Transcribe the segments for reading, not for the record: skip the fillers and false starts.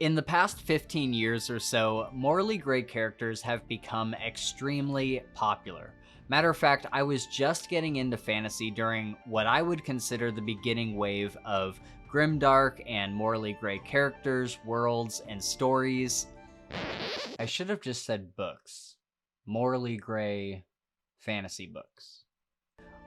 In the past 15 years or so, morally gray characters have become extremely popular. Matter of fact, I was just getting into fantasy during what I would consider the beginning wave of grimdark and morally gray characters, worlds, and stories. I should have just said books. Morally gray fantasy books.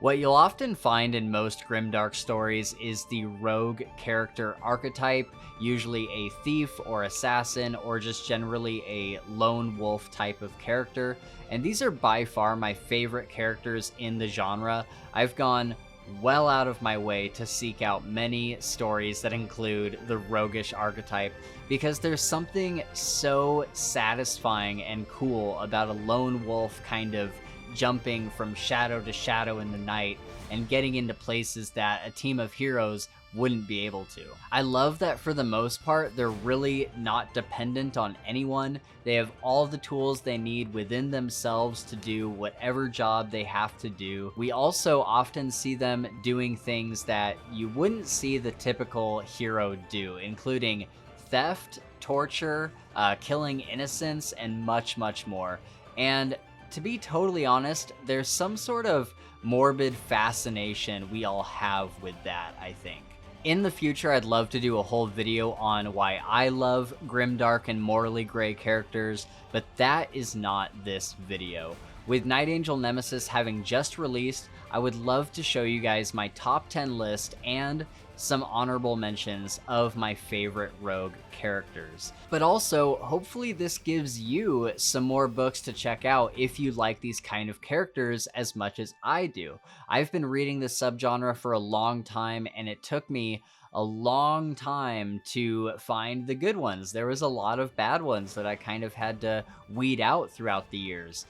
What you'll often find in most grimdark stories is the rogue character archetype, usually a thief or assassin, or just generally a lone wolf type of character, and these are by far my favorite characters in the genre. I've gone well out of my way to seek out many stories that include the roguish archetype, because there's something so satisfying and cool about a lone wolf kind of jumping from shadow to shadow in the night and getting into places that a team of heroes wouldn't be able to. I love that for the most part, they're really not dependent on anyone. They have all the tools they need within themselves to do whatever job they have to do. We also often see them doing things that you wouldn't see the typical hero do, including theft, torture, killing innocents, and much, much more. And to be totally honest, there's some sort of morbid fascination we all have with that, I think. In the future, I'd love to do a whole video on why I love grimdark and morally gray characters, but that is not this video. With Night Angel Nemesis having just released, I would love to show you guys my top 10 list and some honorable mentions of my favorite rogue characters. But also, hopefully this gives you some more books to check out if you like these kind of characters as much as I do. I've been reading this subgenre for a long time, and it took me a long time to find the good ones. There was a lot of bad ones that I kind of had to weed out throughout the years.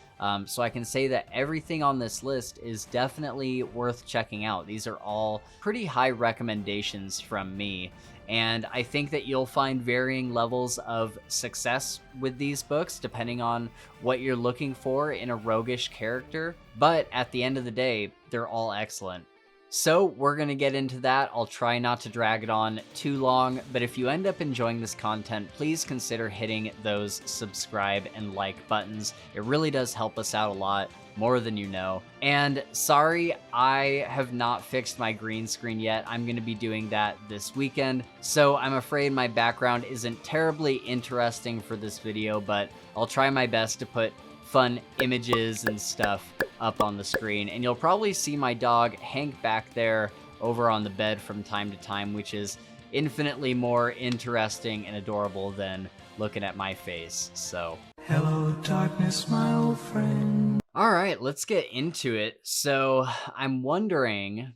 So I can say that everything on this list is definitely worth checking out. These are all pretty high recommendations from me. And I think that you'll find varying levels of success with these books depending on what you're looking for in a roguish character. But at the end of the day, they're all excellent. So we're going to get into that. I'll try not to drag it on too long, but if you end up enjoying this content, please consider hitting those subscribe and like buttons. It really does help us out a lot, more than you know. And sorry, I have not fixed my green screen yet. I'm going to be doing that this weekend, so I'm afraid my background isn't terribly interesting for this video, but I'll try my best to put fun images and stuff up on the screen. And you'll probably see my dog Hank back there over on the bed from time to time, which is infinitely more interesting and adorable than looking at my face. So hello darkness, my old friend. All right, let's get into it. So I'm wondering,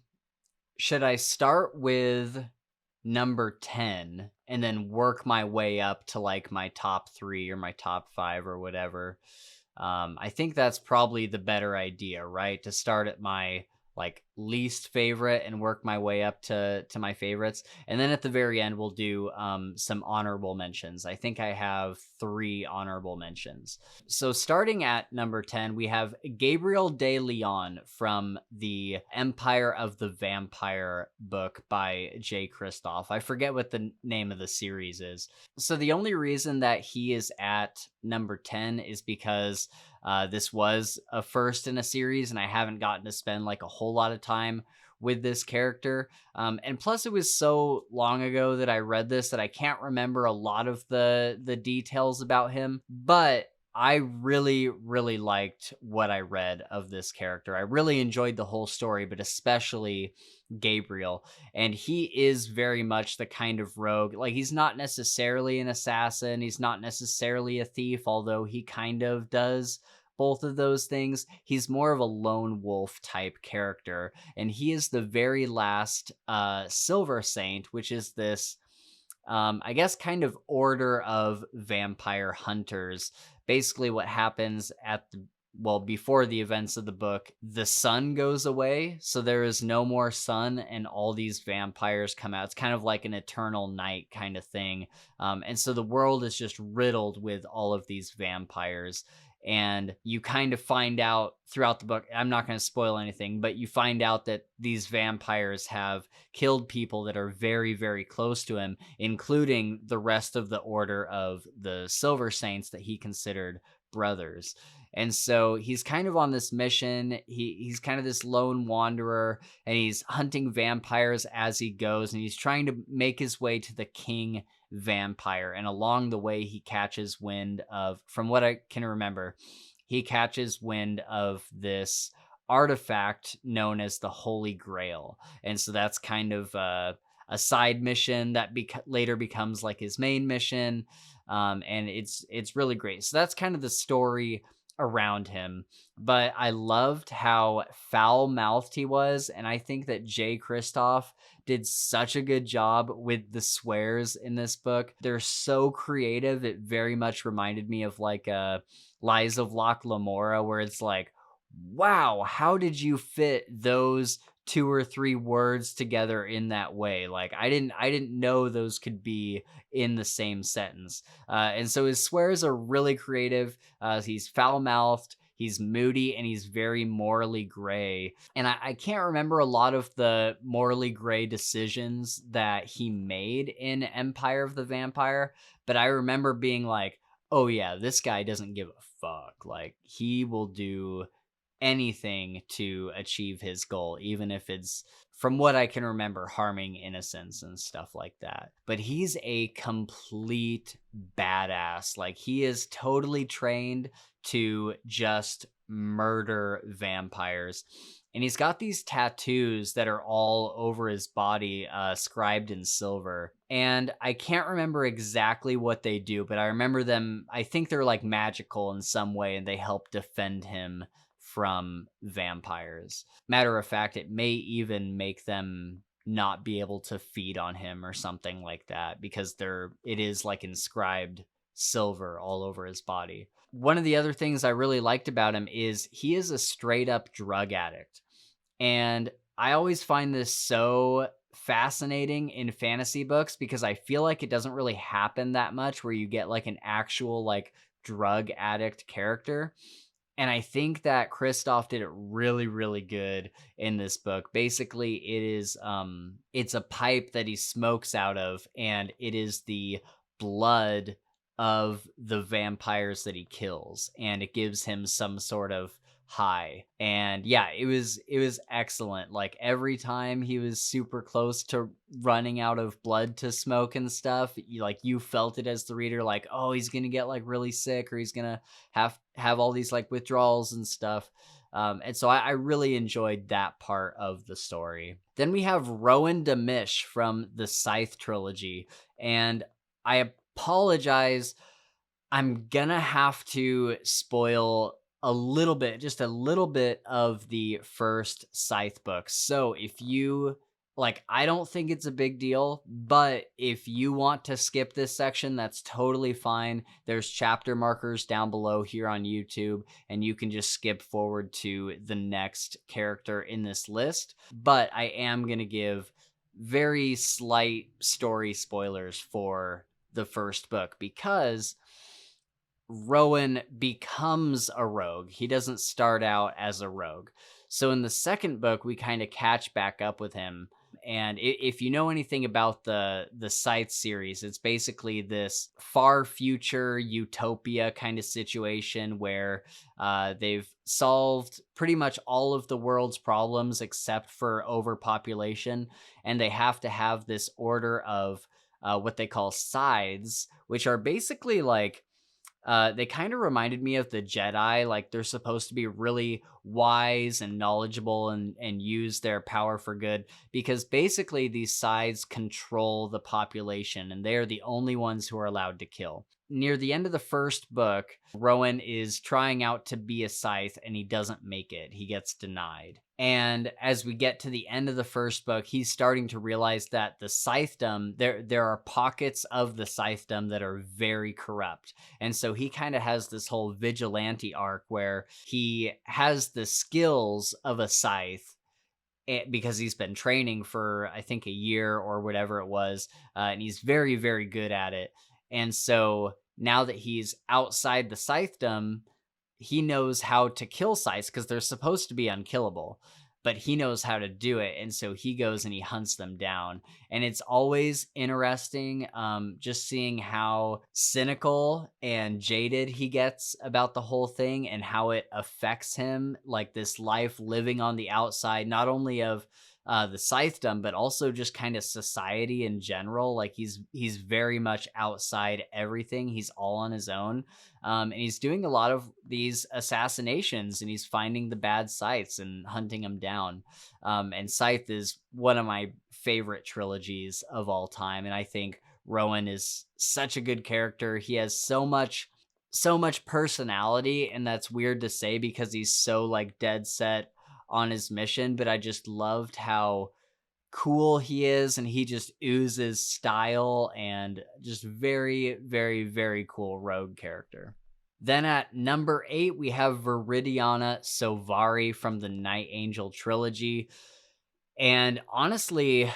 should I start with number 10 and then work my way up to like my top 3 or my top 5 or whatever? I think that's probably the better idea, right? To start at my like least favorite and work my way up to my favorites. And then at the very end, we'll do some honorable mentions. I think I have 3 honorable mentions. So starting at number 10, we have Gabriel De Leone from the Empire of the Vampire book by J. Kristoff. I forget what the name of the series is. So the only reason that he is at number 10 is because this was a first in a series, and I haven't gotten to spend like a whole lot of time with this character. And plus it was so long ago that I read this that I can't remember a lot of the details about him, but I really, really liked what I read of this character. I really enjoyed the whole story, but especially Gabriel. And he is very much the kind of rogue, like he's not necessarily an assassin, he's not necessarily a thief, although he kind of does both of those things. He's more of a lone wolf type character, and he is the very last Silver Saint, which is this I guess kind of order of vampire hunters. Basically what happens at the before the events of the book, the sun goes away, so there is no more sun, and all these vampires come out. It's kind of like an eternal night kind of thing. And so the world is just riddled with all of these vampires. And you kind of find out throughout the book, I'm not going to spoil anything, but you find out that these vampires have killed people that are very, very close to him, including the rest of the order of the Silver Saints that he considered brothers. And so he's kind of on this mission. He's kind of this lone wanderer, and he's hunting vampires as he goes, and he's trying to make his way to the king vampire. And along the way, he catches wind of, from what I can remember, he catches wind of this artifact known as the Holy Grail. And so that's kind of a side mission that later becomes like his main mission. And it's really great. So that's kind of the story around him. But I loved how foul-mouthed he was, and I think that Jay Kristoff did such a good job with the swears in this book. They're so creative. It very much reminded me of like Lies of Locke Lamora, where it's like, wow, how did you fit those 2 or 3 words together in that way? Like I didn't know those could be in the same sentence. And so his swears are really creative. He's foul-mouthed, he's moody, and he's very morally gray. And I can't remember a lot of the morally gray decisions that he made in Empire of the Vampire, but I remember being like, oh yeah, this guy doesn't give a fuck. Like he will do anything to achieve his goal, even if it's, from what I can remember, harming innocents and stuff like that. But he's a complete badass. Like he is totally trained to just murder vampires. And he's got these tattoos that are all over his body, scribed in silver. And I can't remember exactly what they do, but I remember them. I think they're like magical in some way, and they help defend him from vampires. Matter of fact, it may even make them not be able to feed on him or something like that, because it is like inscribed silver all over his body. One of the other things I really liked about him is he is a straight up drug addict. And I always find this so fascinating in fantasy books, because I feel like it doesn't really happen that much where you get like an actual like drug addict character. And I think that Kristoff did it really, really good in this book. Basically, it's a pipe that he smokes out of, and it is the blood of the vampires that he kills, and it gives him some sort of high. And yeah, it was excellent. Like every time he was super close to running out of blood to smoke and stuff, you felt it as the reader, like, oh, he's gonna get like really sick, or he's gonna have all these like withdrawals and stuff. And so I really enjoyed that part of the story. Then we have Rowan Damisch from the Scythe trilogy, and I apologize, I'm gonna have to spoil just a little bit of the first Scythe book. So if you like, I don't think it's a big deal, but if you want to skip this section, that's totally fine. There's chapter markers down below here on YouTube, and you can just skip forward to the next character in this list. But I am going to give very slight story spoilers for the first book, because Rowan becomes a rogue. He doesn't start out as a rogue. So in the second book, we kind of catch back up with him. And if you know anything about the Scythe series, it's basically this far future utopia kind of situation where they've solved pretty much all of the world's problems except for overpopulation. And they have to have this order of what they call scythes, which are basically like, they kind of reminded me of the Jedi. Like they're supposed to be really wise and knowledgeable and use their power for good, because basically these scythes control the population, and they are the only ones who are allowed to kill. Near the end of the first book, Rowan is trying out to be a scythe, and he doesn't make it. He gets denied. And as we get to the end of the first book, he's starting to realize that the scythedom, there are pockets of the scythedom that are very corrupt. And so he kind of has this whole vigilante arc where he has the skills of a scythe, because he's been training for, I think, a year or whatever it was. And he's very, very good at it. And so now that he's outside the scythedom, he knows how to kill scythes because they're supposed to be unkillable, but he knows how to do it. And so he goes and he hunts them down. And it's always interesting just seeing how cynical and jaded he gets about the whole thing and how it affects him, like this life living on the outside, not only of the scythedom, but also just kind of society in general. Like he's very much outside everything. He's all on his own, and he's doing a lot of these assassinations, and he's finding the bad scythes and hunting them down. And Scythe is one of my favorite trilogies of all time, and I think Rowan is such a good character. He has so much personality, and that's weird to say because he's so like dead set on his mission, but I just loved how cool he is, and he just oozes style, and just very, very, very cool rogue character. Then at number 8, we have Viridiana Sovari from the Night Angel trilogy. And honestly,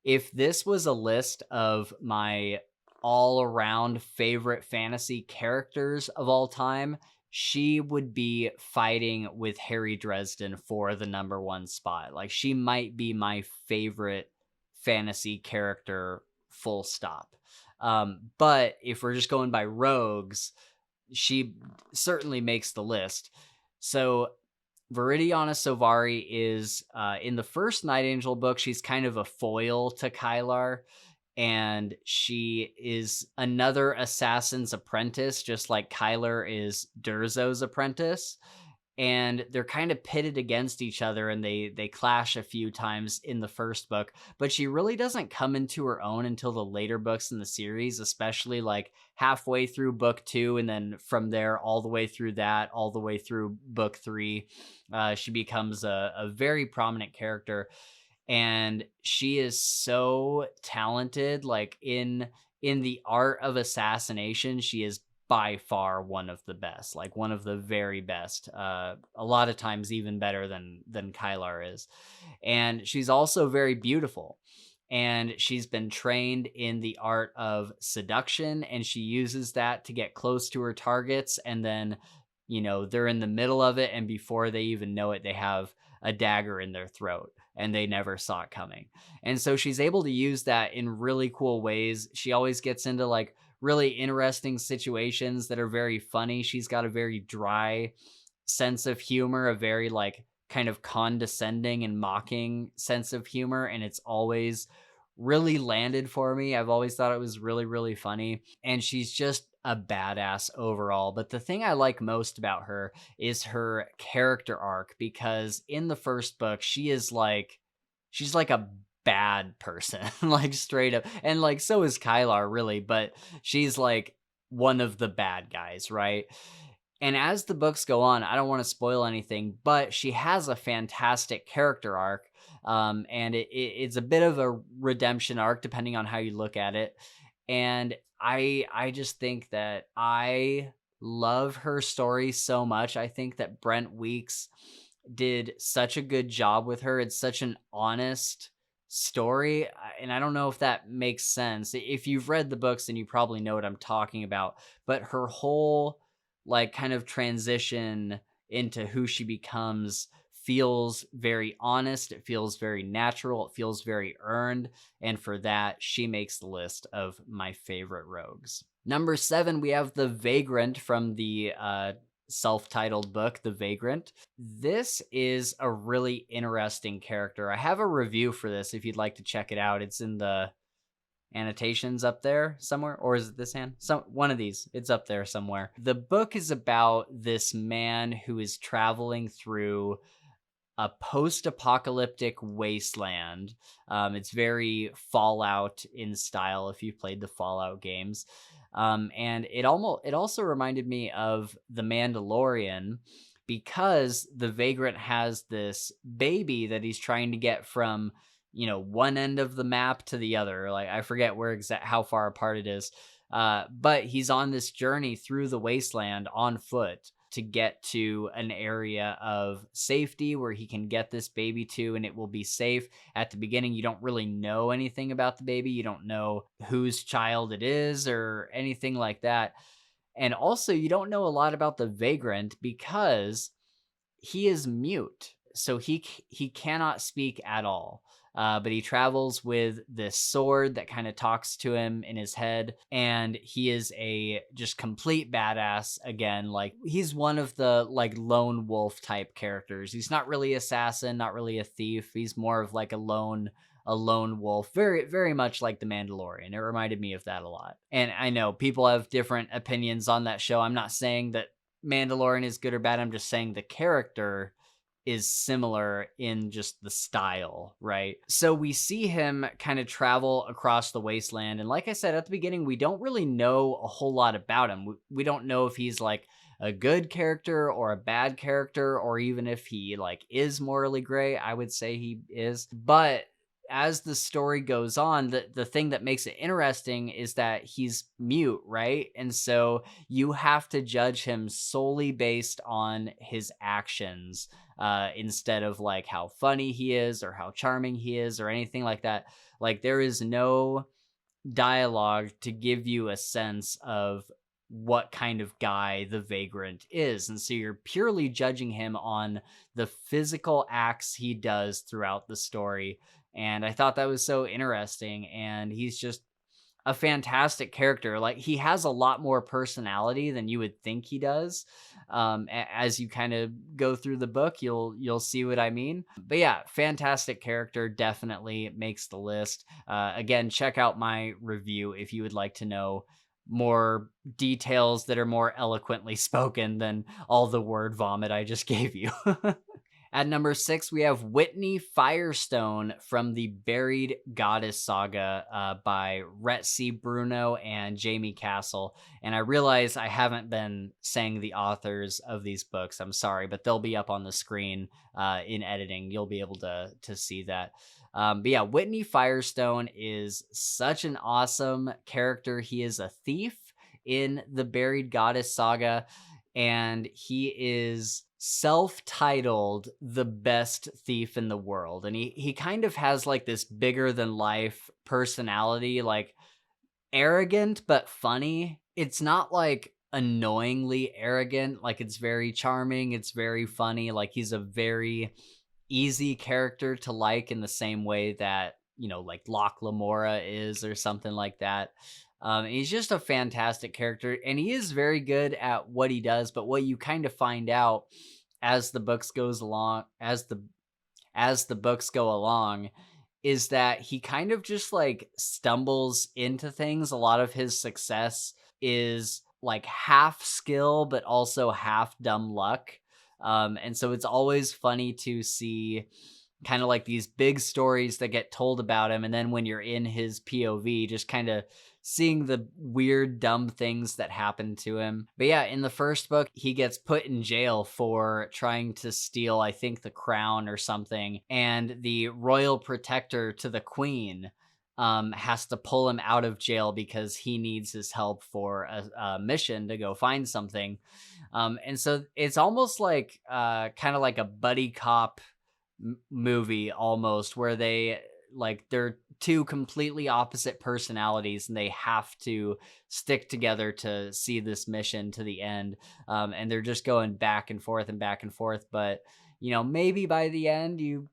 if this was a list of my all around favorite fantasy characters of all time, she would be fighting with Harry Dresden for the number 1 spot. Like, she might be my favorite fantasy character, full stop. But if we're just going by rogues, she certainly makes the list. So Viridiana Sovari is in the first Night Angel book, she's kind of a foil to Kylar, and she is another assassin's apprentice, just like Kylar is Durzo's apprentice. And they're kind of pitted against each other, and they clash a few times in the first book, but she really doesn't come into her own until the later books in the series, especially like halfway through book 2, and then from there all the way through that, all the way through book 3. She becomes a very prominent character, and she is so talented. Like in the art of assassination, she is by far one of the best, like one of the very best, a lot of times even better than Kylar is. And she's also very beautiful, and she's been trained in the art of seduction, and she uses that to get close to her targets, and then they're in the middle of it, and before they even know it, they have a dagger in their throat, and they never saw it coming. And so she's able to use that in really cool ways. She always gets into like really interesting situations that are very funny. She's got a very dry sense of humor, a very like kind of condescending and mocking sense of humor, and it's always really landed for me. I've always thought it was really, really funny, and she's just a badass overall. But the thing I like most about her is her character arc, because in the first book, she's like a bad person, like straight up. And like, so is Kylar, really, but she's like one of the bad guys, right? And as the books go on, I don't want to spoil anything, but she has a fantastic character arc. And it's a bit of a redemption arc, depending on how you look at it. And I just think that I love her story so much. I think that Brent Weeks did such a good job with her. It's such an honest story, and I don't know if that makes sense. If you've read the books, then you probably know what I'm talking about. But her whole like kind of transition into who she becomes feels very honest. It feels very natural. It feels very earned. And for that, she makes the list of my favorite rogues. Number 7, we have the Vagrant from the self-titled book, The Vagrant. This is a really interesting character. I have a review for this if you'd like to check it out. It's in the annotations up there somewhere, or is it this hand? One of these. It's up there somewhere. The book is about this man who is traveling through a post-apocalyptic wasteland. It's very Fallout in style if you've played the Fallout games. And it also reminded me of The Mandalorian, because the Vagrant has this baby that he's trying to get from one end of the map to the other. Like, I forget how far apart it is. But he's on this journey through the wasteland on foot to get to an area of safety where he can get this baby to, and it will be safe. At the beginning, you don't really know anything about the baby. You don't know whose child it is or anything like that. And also, you don't know a lot about the Vagrant because he is mute, so he cannot speak at all. But he travels with this sword that kind of talks to him in his head, and he is a just complete badass again. Like, he's one of the like lone wolf type characters. He's not really assassin, not really a thief. He's more of like a lone wolf, very very much like the Mandalorian. It reminded me of that a lot. And I know people have different opinions on that show. I'm not saying that Mandalorian is good or bad. I'm just saying the character is similar in just the style, right? So we see him kind of travel across the wasteland. And like I said at the beginning, we don't really know a whole lot about him. We don't know if he's like a good character or a bad character, or even if he like is morally gray. I would say he is. But as the story goes on, the thing that makes it interesting is that he's mute, right? And so you have to judge him solely based on his actions, instead of like how funny he is or how charming he is or anything like that. Like, there is no dialogue to give you a sense of what kind of guy the Vagrant is. And so you're purely judging him on the physical acts he does throughout the story. And I thought that was so interesting. And he's just a fantastic character. Like, he has a lot more personality than you would think he does. As you kind of go through the book, you'll see what I mean. But yeah, fantastic character, definitely makes the list. Again, check out my review if you would like to know more details that are more eloquently spoken than all the word vomit I just gave you. At number 6, we have Whitney Firestone from the Buried Goddess Saga, by Retzi Bruno and Jamie Castle. And I realize I haven't been saying the authors of these books. I'm sorry, but they'll be up on the screen in editing. You'll be able to see that. But yeah, Whitney Firestone is such an awesome character. He is a thief in the Buried Goddess Saga, and he is self-titled the best thief in the world. And he kind of has like this bigger than life personality, like arrogant but funny. It's not like annoyingly arrogant, like it's very charming, it's very funny. Like, he's a very easy character to like in the same way that, like Locke Lamora is, or something like that. He's just a fantastic character, and he is very good at what he does. But what you kind of find out as the books goes along, as the books go along, is that he kind of just like stumbles into things. A lot of his success is like half skill, but also half dumb luck. And so it's always funny to see kind of like these big stories that get told about him. And then when you're in his POV, just kind of seeing the weird, dumb things that happen to him. But yeah, in the first book, he gets put in jail for trying to steal, I think, the crown or something. And the royal protector to the queen has to pull him out of jail because he needs his help for a mission to go find something. And so it's almost like kind of like a buddy cop movie almost, where they're two completely opposite personalities and they have to stick together to see this mission to the end. And they're just going back and forth and back and forth. But, maybe by the end, you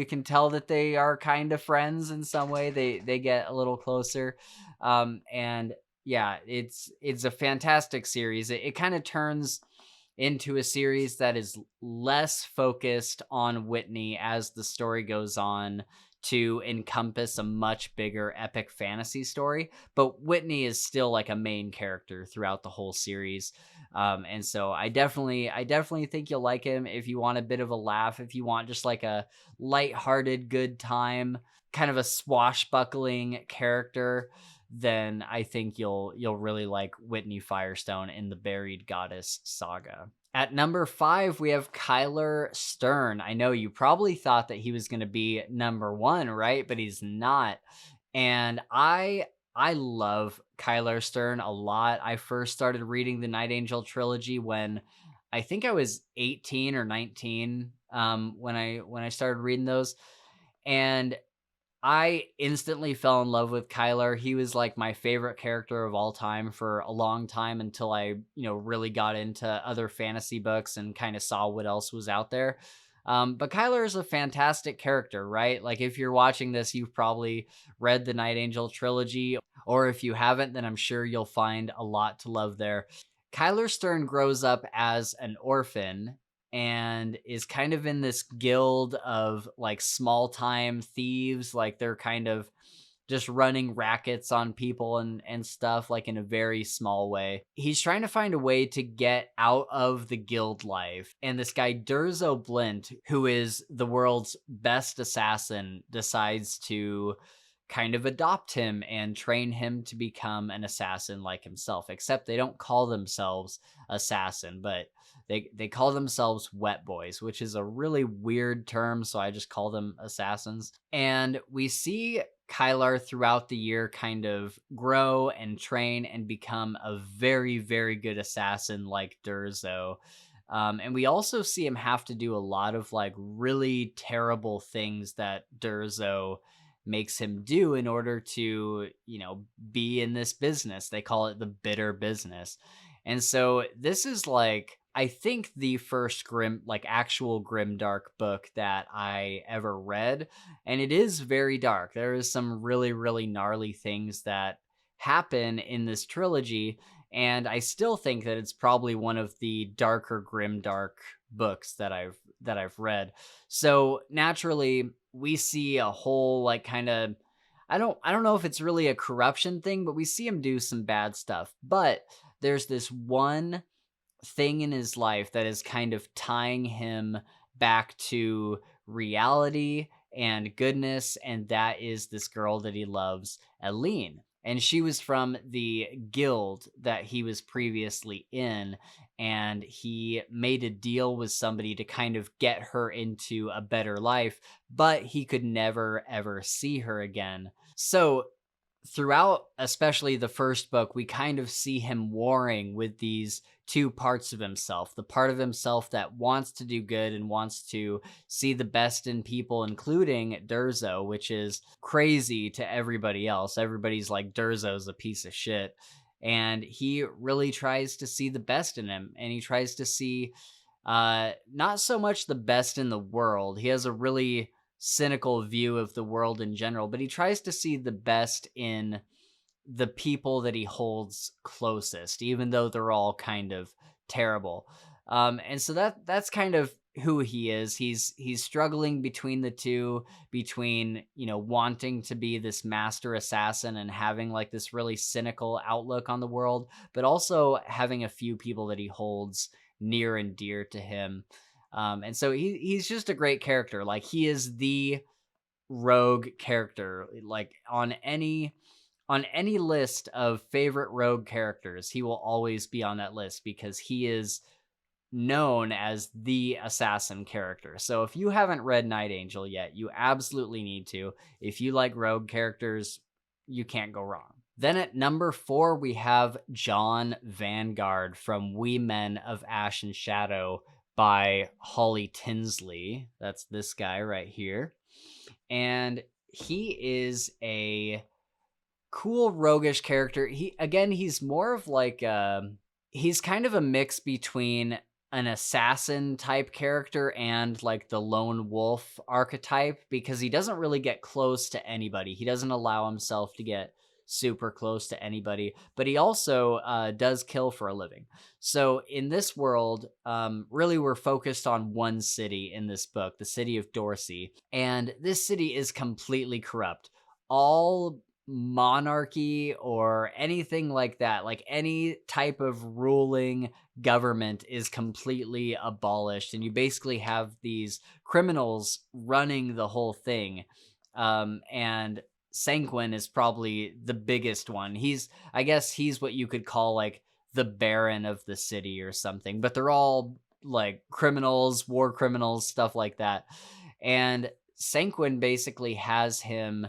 can tell that they are kind of friends in some way. They get a little closer. And yeah, it's a fantastic series. It kind of turns into a series that is less focused on Whitney as the story goes on, to encompass a much bigger epic fantasy story. But Whitney is still like a main character throughout the whole series. And so I definitely think you'll like him if you want a bit of a laugh, if you want just like a lighthearted, good time, kind of a swashbuckling character. Then I think you'll really like Whitney Firestone in the Buried Goddess Saga. At number 5, we have Kylar Stern. I know you probably thought that he was going to be number 1, right? But he's not. And I love Kylar Stern a lot. I first started reading the Night Angel trilogy when I think I was 18 or 19, when I started reading those. And I instantly fell in love with Kylar. He was like my favorite character of all time for a long time until I, really got into other fantasy books and kind of saw what else was out there. But Kylar is a fantastic character, right? Like, if you're watching this, you've probably read the Night Angel trilogy, or if you haven't, then I'm sure you'll find a lot to love there. Kylar Stern grows up as an orphan and is kind of in this guild of like small time thieves. Like, they're kind of just running rackets on people and stuff, like in a very small way. He's trying to find a way to get out of the guild life. And this guy, Durzo Blint, who is the world's best assassin, decides to kind of adopt him and train him to become an assassin like himself, except they don't call themselves assassin, but they call themselves wet boys, which is a really weird term, so I just call them assassins. And we see Kylar throughout the year kind of grow and train and become a very, very good assassin like Durzo. And we also see him have to do a lot of like really terrible things that Durzo makes him do in order to, be in this business. They call it the bitter business. And so this is like, I think, the first actual Grimdark book that I ever read. And it is very dark. There is some really, really gnarly things that happen in this trilogy. And I still think that it's probably one of the darker Grimdark books that I've read. So naturally, we see a whole like kind of, I don't know if it's really a corruption thing, but we see him do some bad stuff. But there's this one thing in his life that is kind of tying him back to reality and goodness, and that is this girl that he loves, Aline. And she was from the guild that he was previously in, and he made a deal with somebody to kind of get her into a better life, but he could never ever see her again. So throughout, especially the first book, we kind of see him warring with these two parts of himself. The part of himself that wants to do good and wants to see the best in people, including Durzo, which is crazy to everybody else. Everybody's like, Durzo's a piece of shit. And he really tries to see the best in him. And he tries to see not so much the best in the world. He has a really cynical view of the world in general, but he tries to see the best in the people that he holds closest, even though they're all kind of terrible. And so that's kind of who he is. He's struggling between the two, between, wanting to be this master assassin and having like this really cynical outlook on the world, but also having a few people that he holds near and dear to him. And so he's just a great character. Like, he is the rogue character. Like, on any list of favorite rogue characters, he will always be on that list because he is known as the assassin character. So if you haven't read Night Angel yet, you absolutely need to. If you like rogue characters, you can't go wrong. Then at number 4, we have John Vanguard from We Men of Ash and Shadow by Holly Tinsley. That's this guy right here. And he is a cool roguish character. He's more of like he's kind of a mix between an assassin type character and like the lone wolf archetype, because he doesn't really get close to anybody. He doesn't allow himself to get super close to anybody, but he also does kill for a living. So in this world, really we're focused on one city in this book, the city of Dorsey, and this city is completely corrupt. All monarchy or anything like that, like any type of ruling government, is completely abolished, and you basically have these criminals running the whole thing. And Sanguine is probably the biggest one. I guess he's what you could call like the Baron of the city or something, but they're all like criminals, war criminals, stuff like that. And Sanguine basically has him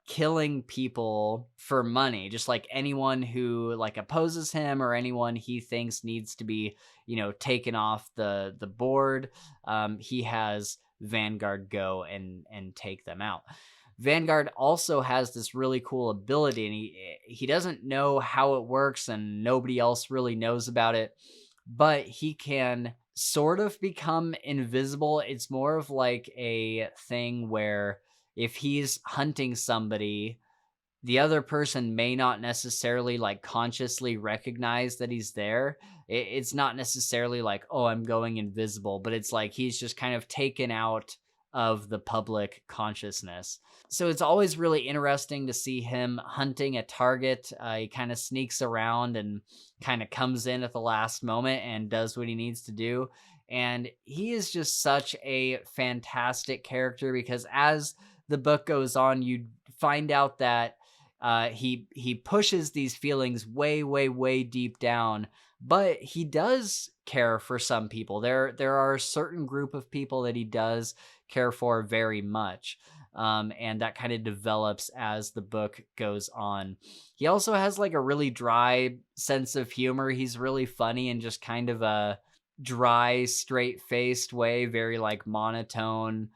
killing people for money, just like anyone who like opposes him or anyone he thinks needs to be, taken off the board. He has Vanguard go and take them out. Vanguard also has this really cool ability, and he doesn't know how it works, and nobody else really knows about it, but he can sort of become invisible. It's more of like a thing where if he's hunting somebody, the other person may not necessarily like consciously recognize that he's there. It's not necessarily like, oh, I'm going invisible, but it's like he's just kind of taken out of the public consciousness. So it's always really interesting to see him hunting a target. He kind of sneaks around and kind of comes in at the last moment and does what he needs to do. And he is just such a fantastic character because as the book goes on, you find out that he pushes these feelings way, way, way deep down, but he does care for some people. There are a certain group of people that he does care for very much. And that kind of develops as the book goes on. He also has like a really dry sense of humor. He's really funny and just kind of a dry, straight-faced way, very like monotone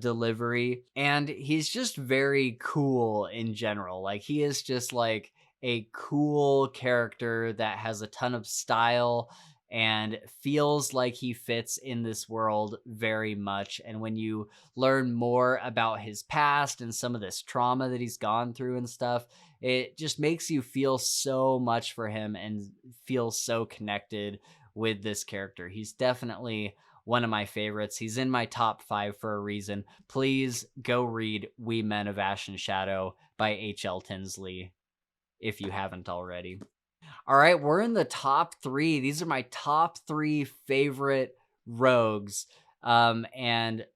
delivery. And he's just very cool in general. Like he is just like a cool character that has a ton of style and feels like he fits in this world very much. And when you learn more about his past and some of this trauma that he's gone through and stuff, it just makes you feel so much for him and feel so connected with this character. He's definitely one of my favorites. He's in my top 5 for a reason. Please go read We Men of Ash and Shadow by H.L. Tinsley if you haven't already. All right, we're in the top 3. These are my top 3 favorite rogues. And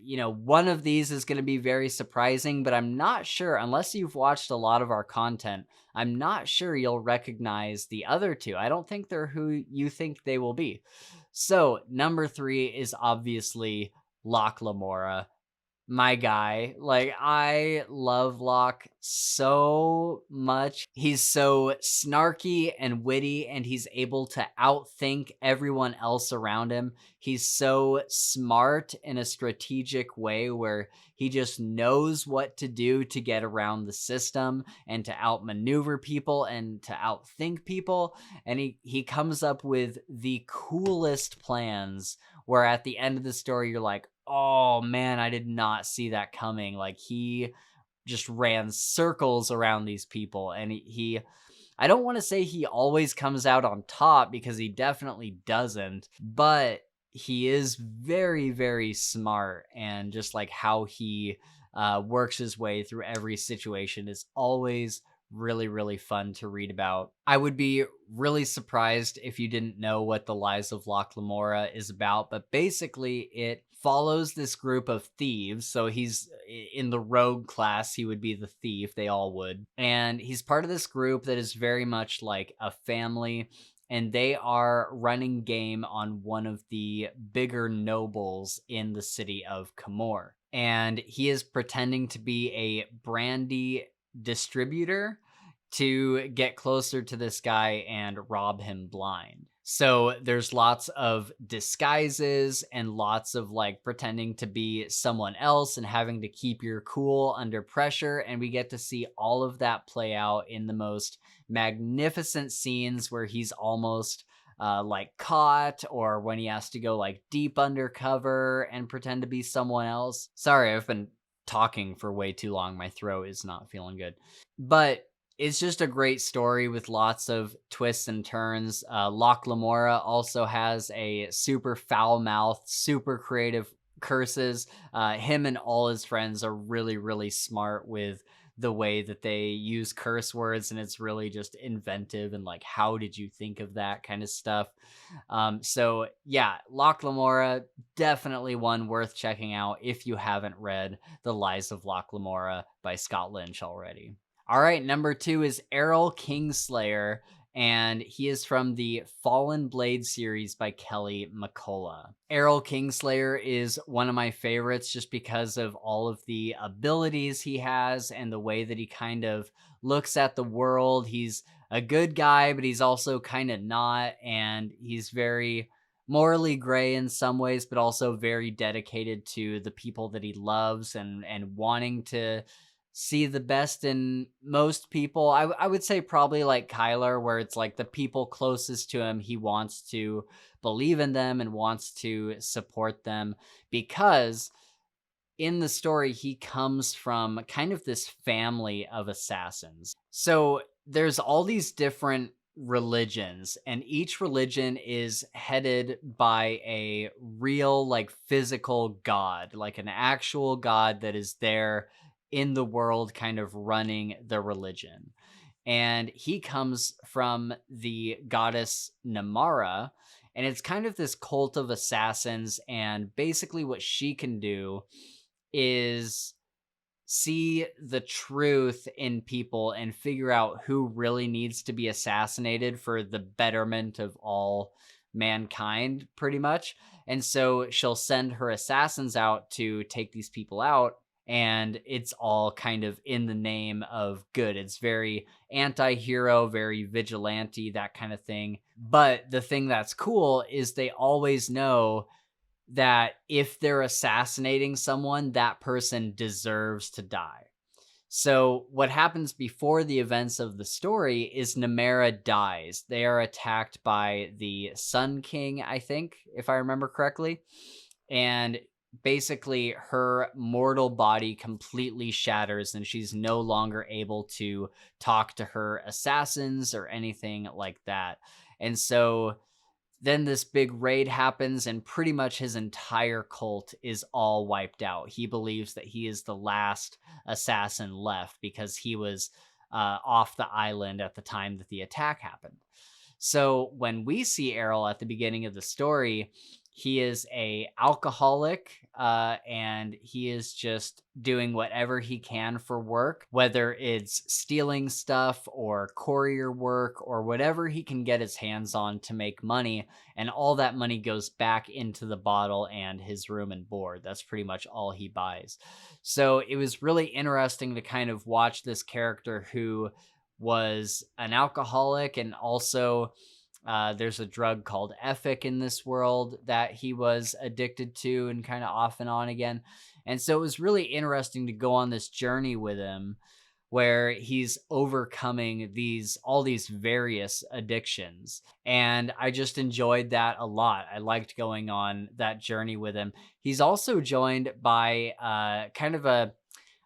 you know, one of these is going to be very surprising, but I'm not sure, unless you've watched a lot of our content, I'm not sure you'll recognize the other 2. I don't think they're who you think they will be. So, number 3 is obviously Locke Lamora, my guy. Like, I love Locke so much. He's so snarky and witty, and he's able to outthink everyone else around him. He's so smart in a strategic way where he just knows what to do to get around the system and to outmaneuver people and to outthink people. And he comes up with the coolest plans where at the end of the story, you're like, oh man, I did not see that coming. Like he just ran circles around these people, and he I don't want to say he always comes out on top because he definitely doesn't, but he is very, very smart, and just like how he works his way through every situation is always really, really fun to read about. I would be really surprised if you didn't know what The Lies of Locke Lamora is about, but basically it follows this group of thieves. So he's in the rogue class, he would be the thief, they all would. And he's part of this group that is very much like a family, and they are running game on one of the bigger nobles in the city of Camor. And he is pretending to be a brandy distributor to get closer to this guy and rob him blind. So there's lots of disguises and lots of like pretending to be someone else and having to keep your cool under pressure. And we get to see all of that play out in the most magnificent scenes where he's almost like caught, or when he has to go like deep undercover and pretend to be someone else. Sorry, I've been talking for way too long. My throat is not feeling good. But it's just a great story with lots of twists and turns. Locke Lamora also has a super foul mouth, super creative curses. Him and all his friends are really, really smart with the way that they use curse words, and it's really just inventive and like, how did you think of that kind of stuff? So yeah, Locke Lamora, definitely one worth checking out if you haven't read The Lies of Locke Lamora by Scott Lynch already. All right, number 2 is Aral Kingslayer, and he is from the Fallen Blade series by Kelly McCullough. Aral Kingslayer is one of my favorites just because of all of the abilities he has and the way that he kind of looks at the world. He's a good guy, but he's also kind of not, and he's very morally gray in some ways, but also very dedicated to the people that he loves, and wanting to see the best in most people. I would say probably like Kylar, where it's like the people closest to him, he wants to believe in them and wants to support them, because in the story, he comes from kind of this family of assassins. So there's all these different religions, and each religion is headed by a real, like, physical god, like an actual god that is there in the world, kind of running the religion. And he comes from the goddess Namara, and it's kind of this cult of assassins. And basically, what she can do is see the truth in people and figure out who really needs to be assassinated for the betterment of all mankind, pretty much. And so she'll send her assassins out to take these people out, and it's all kind of in the name of good. It's very anti-hero, very vigilante, that kind of thing. But the thing that's cool is they always know that if they're assassinating someone, that person deserves to die. So what happens before the events of the story is Namera dies. They are attacked by the Sun King, I think, if I remember correctly. And basically her mortal body completely shatters, and she's no longer able to talk to her assassins or anything like that. And so then this big raid happens, and pretty much his entire cult is all wiped out. He believes that he is the last assassin left because he was off the island at the time that the attack happened. So when we see Aral at the beginning of the story, he is a alcoholic, and he is just doing whatever he can for work, whether it's stealing stuff or courier work or whatever he can get his hands on to make money. And all that money goes back into the bottle and his room and board. That's pretty much all he buys. So it was really interesting to kind of watch this character who was an alcoholic, and also there's a drug called Ethic in this world that he was addicted to, and kind of off and on again. And so it was really interesting to go on this journey with him, where he's overcoming all these various addictions. And I just enjoyed that a lot. I liked going on that journey with him. He's also joined by kind of a,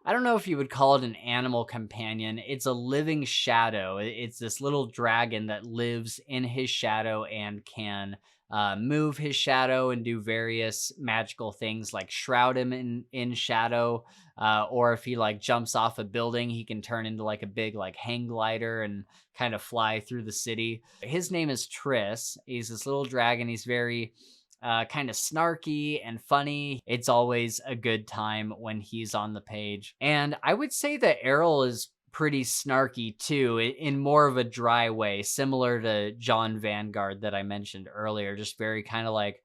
I don't know if you would call it an animal companion. It's a living shadow. It's this little dragon that lives in his shadow and can move his shadow and do various magical things, like shroud him in shadow. Or if he like jumps off a building, he can turn into like a big like hang glider and kind of fly through the city. His name is Triss. He's this little dragon. He's very kind of snarky and funny. It's always a good time when he's on the page. And I would say that Aral is pretty snarky too, in more of a dry way, similar to John Vanguard that I mentioned earlier. Just very kind of like,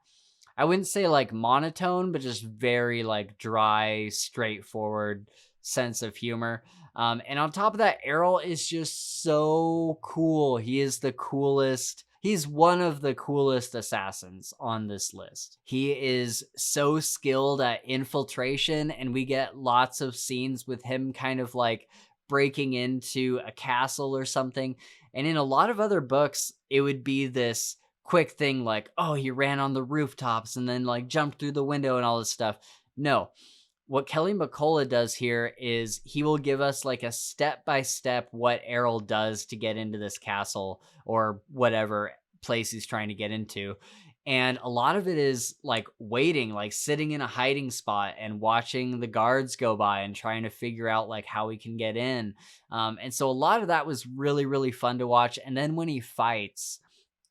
I wouldn't say like monotone, but just very like dry, straightforward sense of humor. And on top of that, Aral is just so cool. He is the coolest. He's one of the coolest assassins on this list. He is so skilled at infiltration, and we get lots of scenes with him kind of like breaking into a castle or something. And in a lot of other books, it would be this quick thing like, oh, he ran on the rooftops and then like jumped through the window and all this stuff. No. What Kelly McCullough does here is he will give us like a step-by-step what Aral does to get into this castle or whatever place he's trying to get into. And a lot of it is like waiting, like sitting in a hiding spot and watching the guards go by and trying to figure out like how he can get in. And so a lot of that was really, really fun to watch. And then when he fights,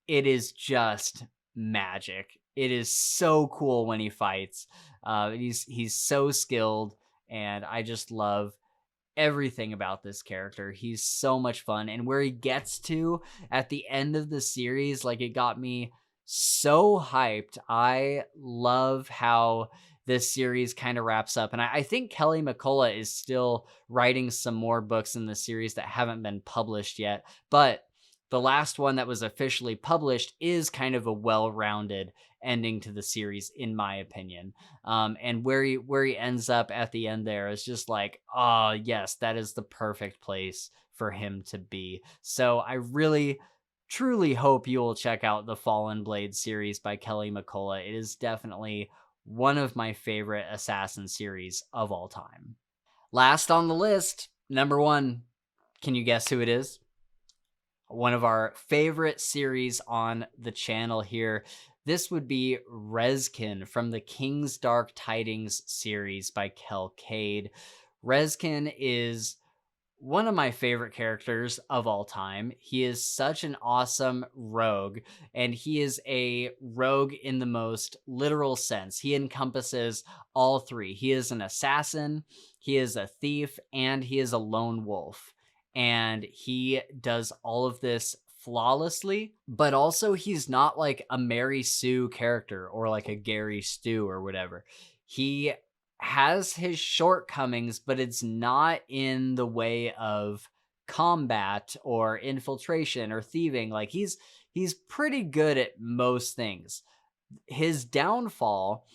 it is just magic. It is so cool when he fights. He's so skilled, and I just love everything about this character. He's so much fun, and where he gets to at the end of the series, like, it got me so hyped. I love how this series kind of wraps up, and I think Kelly McCullough is still writing some more books in the series that haven't been published yet, but the last one that was officially published is kind of a well-rounded ending to the series, in my opinion. And where he ends up at the end there is just like, oh yes, that is the perfect place for him to be. So I really truly hope you will check out the Fallen Blade series by Kelly McCullough. It is definitely one of my favorite assassin series of all time. Last on the list, number 1. Can you guess who it is? One of our favorite series on the channel here. This would be Rezkin from the Kingsdark Tidings series by Kel Cade. Rezkin is one of my favorite characters of all time. He is such an awesome rogue, and he is a rogue in the most literal sense. He encompasses all three. He is an assassin, he is a thief, and he is a lone wolf. And he does all of this flawlessly, but also he's not like a Mary Sue character or like a Gary Stu or whatever. He has his shortcomings, but it's not in the way of combat or infiltration or thieving. Like he's pretty good at most things. His downfall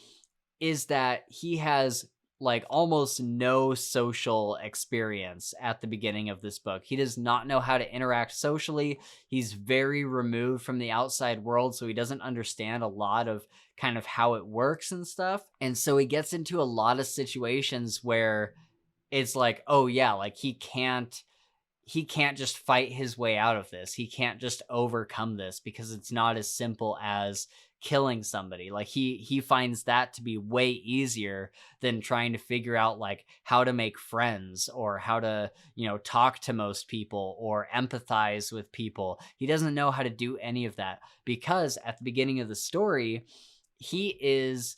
is that he has like almost no social experience at the beginning of this book. He does not know how to interact socially. He's very removed from the outside world, so he doesn't understand a lot of kind of how it works and stuff. And so he gets into a lot of situations where it's like, oh yeah, like he can't just fight his way out of this. He can't just overcome this because it's not as simple as killing somebody. Like he finds that to be way easier than trying to figure out like how to make friends or how to, talk to most people or empathize with people. He doesn't know how to do any of that because at the beginning of the story, he is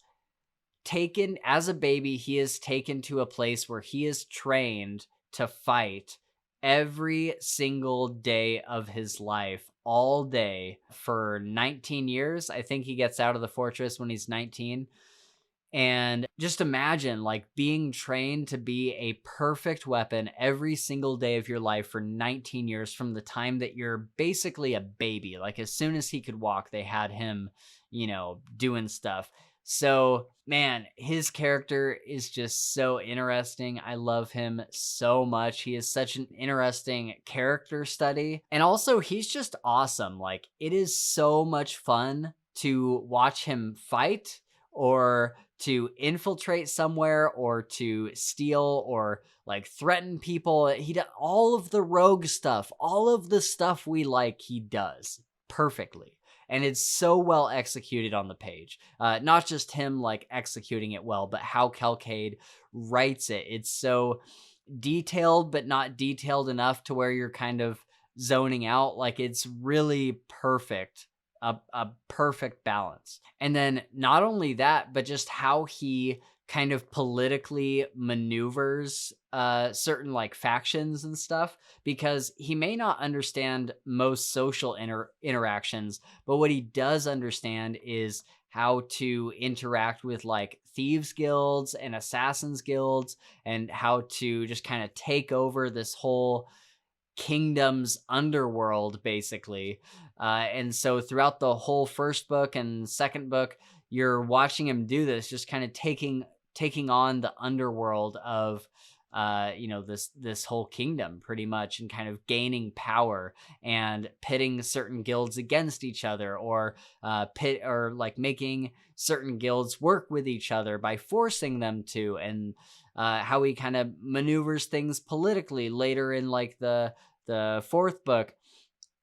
taken as a baby. He is taken to a place where he is trained to fight every single day of his life, all day for 19 years. I think he gets out of the fortress when he's 19. And just imagine like being trained to be a perfect weapon every single day of your life for 19 years from the time that you're basically a baby. Like as soon as he could walk, they had him, doing stuff. So, man, his character is just so interesting. I love him so much. He is such an interesting character study. And also, he's just awesome. Like, it is so much fun to watch him fight or to infiltrate somewhere or to steal or like threaten people. He does all of the rogue stuff, all of the stuff we like, he does perfectly. And it's so well executed on the page. Not just him like executing it well, but how Kel Cade writes it. It's so detailed, but not detailed enough to where you're kind of zoning out. Like it's really perfect. A perfect balance. And then not only that, but just how he kind of politically maneuvers certain like factions and stuff, because he may not understand most social interactions, but what he does understand is how to interact with like thieves guilds and assassins guilds and how to just kind of take over this whole kingdom's underworld basically. And so throughout the whole first book and second book, you're watching him do this, just kind of taking on the underworld of this whole kingdom pretty much, and kind of gaining power and pitting certain guilds against each other, or making certain guilds work with each other by forcing them to, and how he kind of maneuvers things politically later in like the fourth book.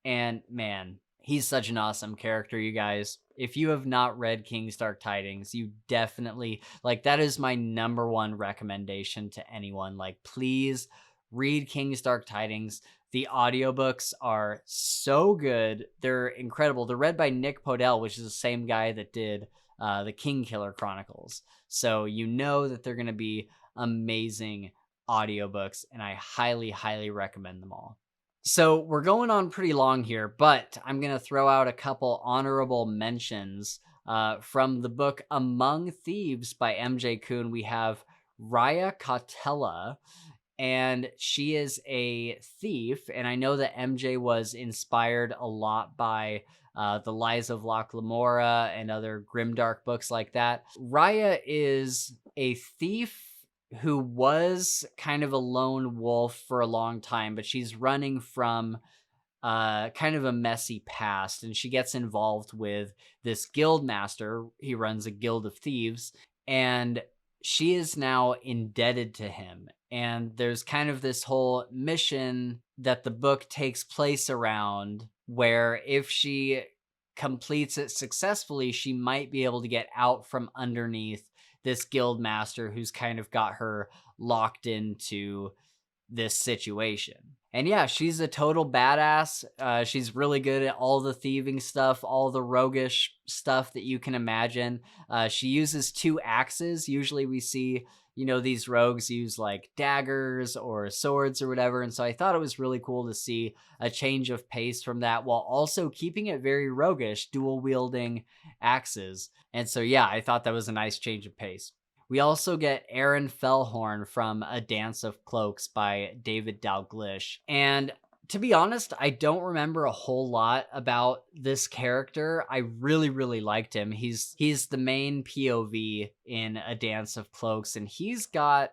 And man, he's such an awesome character, you guys. If you have not read Kingsdark Tidings, you definitely, like, that is my number one recommendation to anyone. Like, please read Kingsdark Tidings. The audiobooks are so good. They're incredible. They're read by Nick Podell, which is the same guy that did the Kingkiller Chronicles. So you know that they're going to be amazing audiobooks, and I highly, highly recommend them all. So we're going on pretty long here, but I'm going to throw out a couple honorable mentions from the book Among Thieves by M.J. Kuhn. We have Raya Kautela, and she is a thief. And I know that MJ was inspired a lot by the Lies of Locke Lamora and other grimdark books like that. Raya is a thief who was kind of a lone wolf for a long time, but she's running from kind of a messy past, and she gets involved with this guild master. He runs a guild of thieves, and she is now indebted to him. And there's kind of this whole mission that the book takes place around, where if she completes it successfully, she might be able to get out from underneath this guild master who's kind of got her locked into this situation. And yeah, she's a total badass. She's really good at all the thieving stuff, all the roguish stuff that you can imagine. She uses 2 axes. Usually we see, these rogues use like daggers or swords or whatever. And so I thought it was really cool to see a change of pace from that, while also keeping it very roguish, dual wielding axes. And so yeah, I thought that was a nice change of pace. We also get Aaron Fellhorn from A Dance of Cloaks by David Dalglish. And to be honest, I don't remember a whole lot about this character. I really, really liked him. He's the main POV in A Dance of Cloaks, and he's got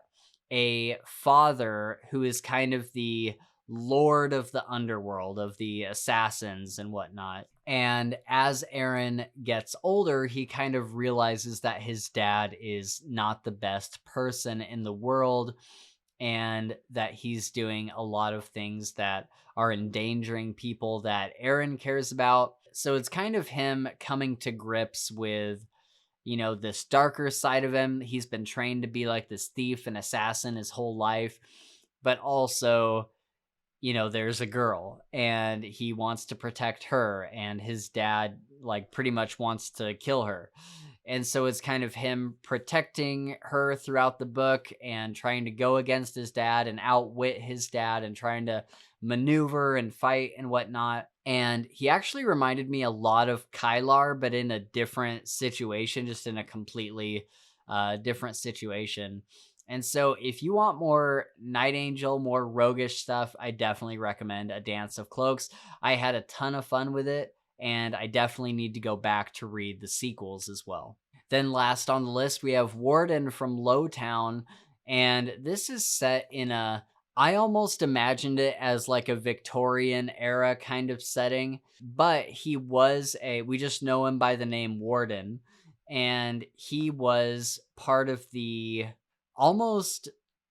a father who is kind of the lord of the underworld, of the assassins and whatnot. And as Aaron gets older, he kind of realizes that his dad is not the best person in the world, and that he's doing a lot of things that are endangering people that Aaron cares about. So it's kind of him coming to grips with, this darker side of him. He's been trained to be like this thief and assassin his whole life, but also, there's a girl and he wants to protect her, and his dad like pretty much wants to kill her. And so it's kind of him protecting her throughout the book and trying to go against his dad and outwit his dad and trying to maneuver and fight and whatnot. And he actually reminded me a lot of Kylar, but in a different situation, just in a completely different situation. And so if you want more Night Angel, more roguish stuff, I definitely recommend A Dance of Cloaks. I had a ton of fun with it, and I definitely need to go back to read the sequels as well. Then last on the list, we have Warden from Lowtown, and this is set in I almost imagined it as like a Victorian era kind of setting, but we just know him by the name Warden, and he was part of the almost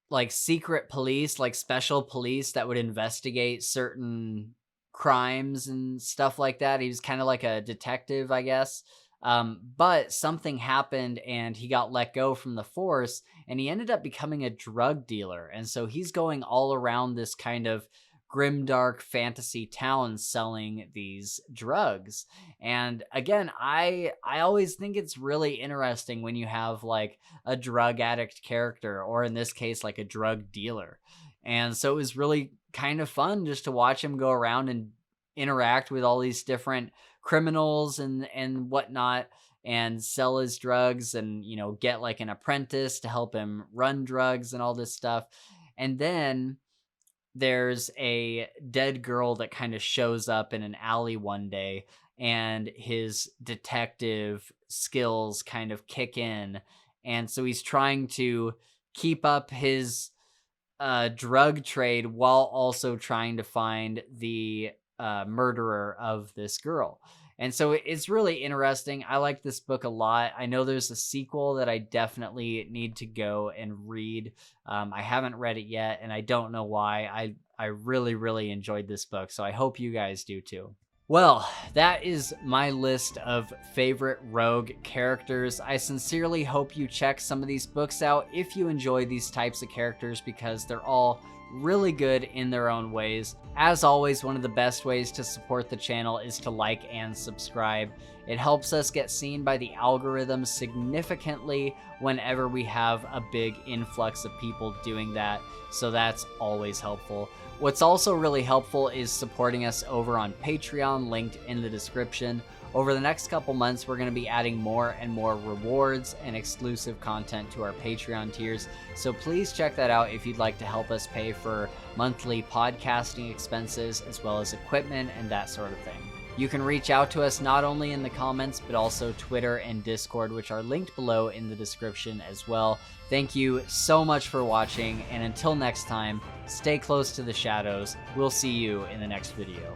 like secret police, like special police that would investigate certain crimes and stuff like that. He was kind of like a detective, I guess. But something happened and he got let go from the force, and he ended up becoming a drug dealer. And so he's going all around this kind of grimdark fantasy town selling these drugs. And again, I always think it's really interesting when you have like a drug addict character, or in this case, like a drug dealer. And so it was really kind of fun just to watch him go around and interact with all these different criminals and whatnot, and sell his drugs, and get like an apprentice to help him run drugs and all this stuff. And then there's a dead girl that kind of shows up in an alley one day, and his detective skills kind of kick in. And so he's trying to keep up his drug trade while also trying to find the murderer of this girl. And so it's really interesting. I like this book a lot. I know there's a sequel that I definitely need to go and read. I haven't read it yet, and I don't know why. I really, really enjoyed this book, so I hope you guys do too. Well, that is my list of favorite rogue characters. I sincerely hope you check some of these books out if you enjoy these types of characters, because they're all really good in their own ways. As always, one of the best ways to support the channel is to like and subscribe. It helps us get seen by the algorithm significantly whenever we have a big influx of people doing that, so that's always helpful. What's also really helpful is supporting us over on Patreon, linked in the description, Over the next couple months, we're going to be adding more and more rewards and exclusive content to our Patreon tiers, so please check that out if you'd like to help us pay for monthly podcasting expenses as well as equipment and that sort of thing. You can reach out to us not only in the comments, but also Twitter and Discord, which are linked below in the description as well. Thank you so much for watching, and until next time, stay close to the shadows. We'll see you in the next video.